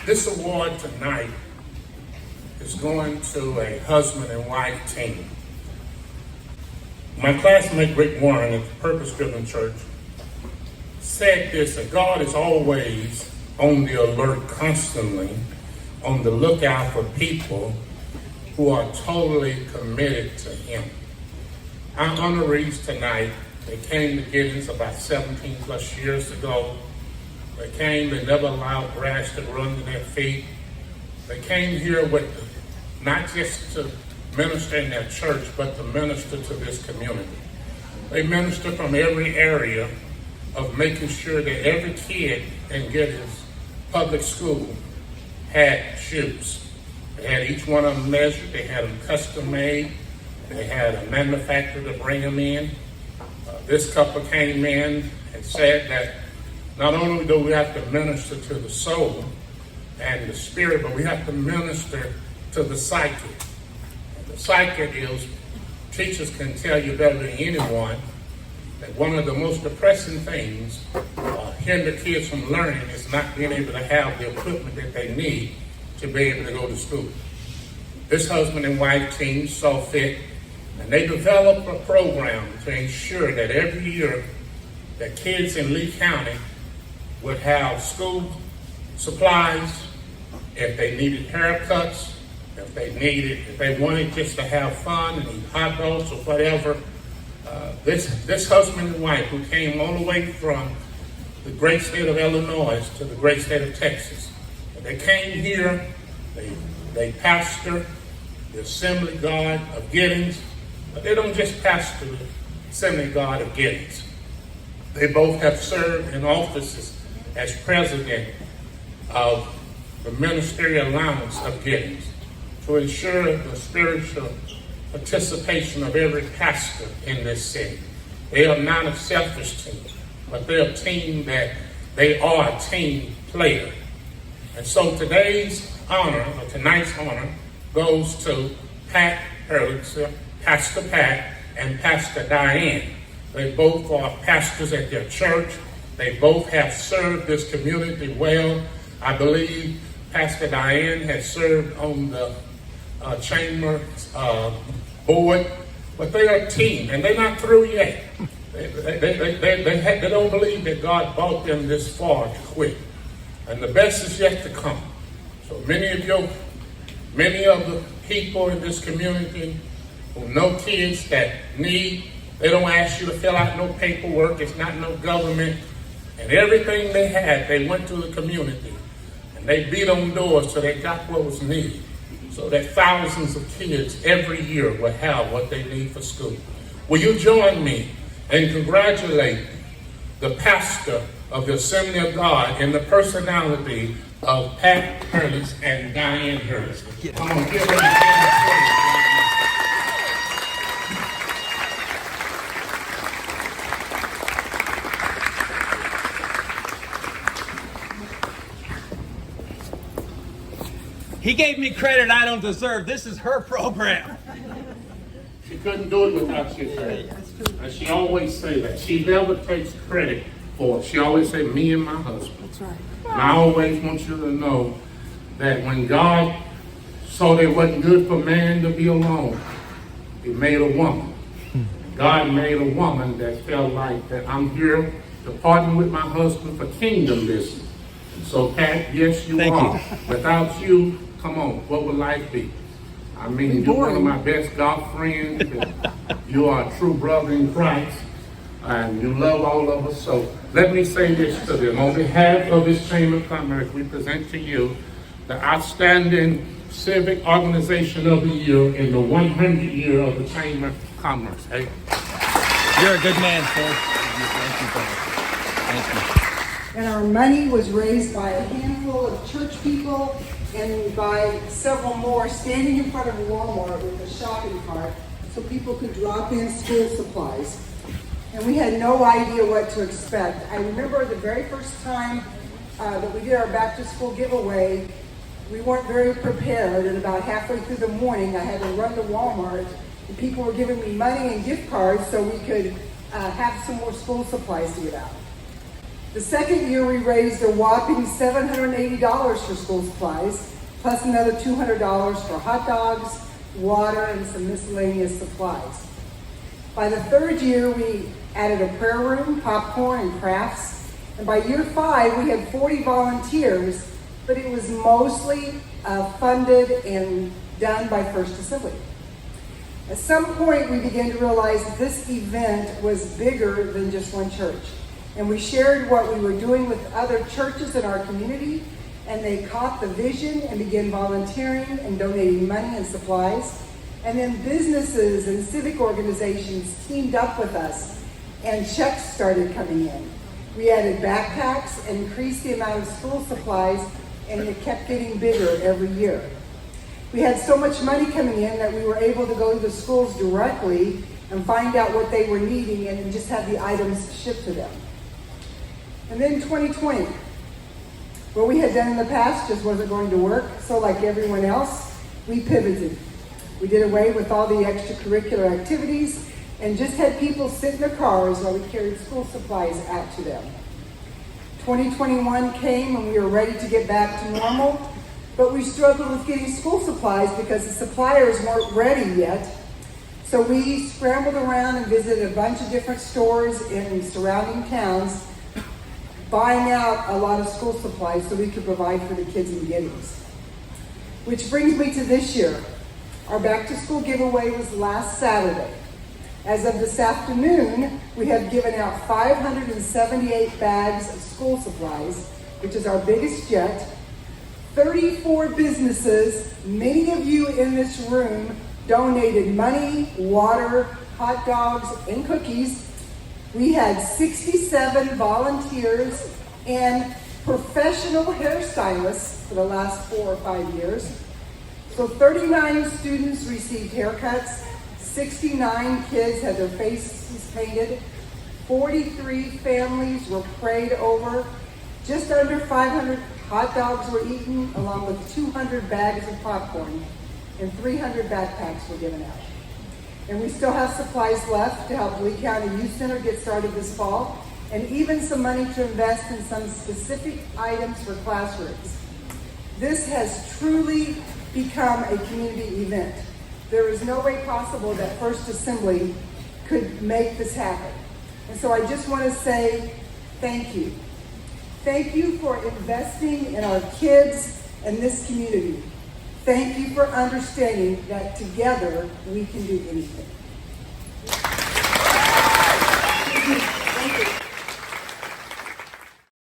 This award tonight is going to a husband and wife team. My classmate Rick Warren at the Purpose Driven Church said this, that God is always on the alert, constantly on the lookout for people who are totally committed to Him. Our honorees tonight, they came to Giddings about 17 plus years ago. They came, they never allowed grass to run to their feet. They came here with not just to minister in their church, but to minister to this community. They minister from every area of making sure that every kid in Giddings public school had shoes. They had each one of them measured, they had them custom made, they had a manufacturer to bring them in. This couple came in and said that not only do we have to minister to the soul and the spirit, but we have to minister to the psyche. And the psyche is, teachers can tell you better than anyone, that one of the most depressing things hinder kids from learning is not being able to have the equipment that they need to be able to go to school. This husband and wife team saw fit, and they developed a program to ensure that every year that kids in Lee County would have school supplies, if they needed haircuts, if they wanted just to have fun and eat hot dogs or whatever. This husband and wife who came all the way from the great state of Illinois to the great state of Texas, they came here, they pastor the Assembly of God of Giddings, but they don't just pastor the Assembly of God of Giddings. They both have served in offices as president of the Ministerial Alliance of Giddings to ensure the spiritual participation of every pastor in this city. They are not a selfish team, but they're a team that they are a team player. And so tonight's honor goes to Pat Hurlitzer, Pastor Pat, and Pastor Diane. They both are pastors at their church. They both have served this community well. I believe Pastor Diane has served on the chamber board, but they are a team, and they're not through yet. They don't believe that God brought them this far to quit, and the best is yet to come. So many of the people in this community who know kids that need, they don't ask you to fill out no paperwork. It's not no government. And everything they had, they went to the community and they beat on doors so they got what was needed, so that thousands of kids every year will have what they need for school. Will you join me in congratulating the pastor of the Assembly of God in the personality of Pat Hurlitz and Diane Hurlitz? Come on, give them a He gave me credit I don't deserve. This is her program. She couldn't do it without you, sir. And she always say that. She never takes credit for it. She always say, me and my husband. That's right. And I always want you to know that when God saw that it wasn't good for man to be alone, He made a woman. God made a woman that felt like that I'm here to partner with my husband for kingdom business. And so, Pat, yes, you are. Without you, come on, what would life be? I mean, you're one of my best golf friends. You are a true brother in Christ, and you love all of us. So let me say this to them. On behalf of this Chamber of Commerce, we present to you the outstanding Civic Organization of the Year in the 100th year of the Chamber of Commerce. Hey. You're a good man, sir. Thank you, brother. Thank you. And our money was raised by a handful of church people and by several more standing in front of Walmart with a shopping cart so people could drop in school supplies. And we had no idea what to expect. I remember the very first time that we did our back to school giveaway, we weren't very prepared, and about halfway through the morning I had to run to Walmart and people were giving me money and gift cards so we could have some more school supplies to give out. The second year, we raised a whopping $780 for school supplies, plus another $200 for hot dogs, water, and some miscellaneous supplies. By the third year, we added a prayer room, popcorn, and crafts. And by year 5, we had 40 volunteers, but it was mostly funded and done by First Assembly. At some point, we began to realize that this event was bigger than just one church. And we shared what we were doing with other churches in our community, and they caught the vision and began volunteering and donating money and supplies. And then businesses and civic organizations teamed up with us, and checks started coming in. We added backpacks and increased the amount of school supplies, and it kept getting bigger every year. We had so much money coming in that we were able to go to the schools directly and find out what they were needing and just have the items shipped to them. And then 2020, what we had done in the past just wasn't going to work, so like everyone else, we pivoted. We did away with all the extracurricular activities and just had people sit in their cars while we carried school supplies out to them. 2021 came and we were ready to get back to normal, but we struggled with getting school supplies because the suppliers weren't ready yet. So we scrambled around and visited a bunch of different stores in surrounding towns, buying out a lot of school supplies so we could provide for the kids in Giddings. Which brings me to this year. Our back to school giveaway was last Saturday. As of this afternoon, we have given out 578 bags of school supplies, which is our biggest yet. 34 businesses, many of you in this room, donated money, water, hot dogs, and cookies. We had 67 volunteers and professional hairstylists for the last 4 or 5 years. So 39 students received haircuts, 69 kids had their faces painted, 43 families were prayed over, just under 500 hot dogs were eaten, along with 200 bags of popcorn, and 300 backpacks were given out. And we still have supplies left to help Lee County Youth Center get started this fall, and even some money to invest in some specific items for classrooms. This has truly become a community event. There is no way possible that First Assembly could make this happen. And so I just want to say thank you. Thank you for investing in our kids and this community. Thank you for understanding that together we can do anything.